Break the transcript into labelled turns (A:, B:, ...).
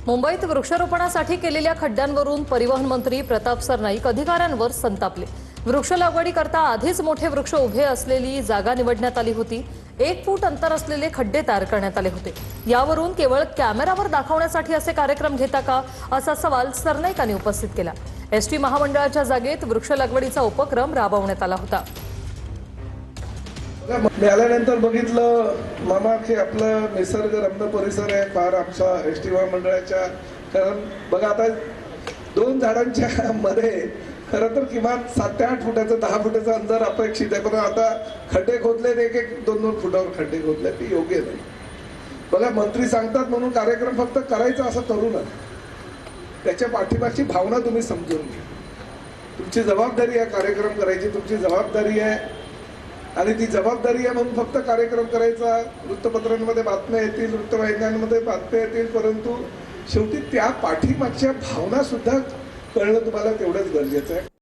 A: मुंबईत वृक्षारोपणासाठी केलेल्या खड्ड्यांवरून परिवहन मंत्री प्रताप सरनाईक अधिकाऱ्यांवर संतापले। वृक्ष लागवडीकरता आधीच मोठे वृक्ष उभे असलेली जागा निवडण्यात आली होती। 1 फूट अंतर असलेले खड्डे तयार करण्यात आले होते। यावरून केवळ कॅमेरावर दाखवण्यासाठी असे कार्यक्रम घेता का असा सवाल सरनाईकांनी उपस्थित केला। एसटी महामंडळाच्या जागेत वृक्ष लागवडीचा उपक्रम राबवण्यात आला होता।
B: मी आल्यानंतर बघितलं मामा की आपलं निसर्गरम्य परिसर आहे फार आमचा एसटी महामंडळाच्या। कारण बघा आता 2 झाडांच्या मध्ये खरं तर किमान 7 ते 8 फुटाचं 10 फुटाचं अंतर अपेक्षित आहे, पण आता खड्डे खोदले 1-2 फुटावर खड्डे खोदले ते योग्य नाही। बघा मंत्री सांगतात म्हणून कार्यक्रम फक्त करायचा असं करू नका, त्याच्या पाठीमागची भावना तुम्ही समजून घ्या। तुमची जबाबदारी आहे कार्यक्रम करायची, तुमची जबाबदारी आहे आणि ती जबाबदारी आहे म्हणून फक्त कार्यक्रम करायचा। वृत्तपत्रांमध्ये बातम्या येतील, वृत्तवाहिन्यांमध्ये बातम्या येतील, परंतु शेवटी त्या पाठीमागच्या भावना सुद्धा कळणं तुम्हाला तेवढंच गरजेचं आहे।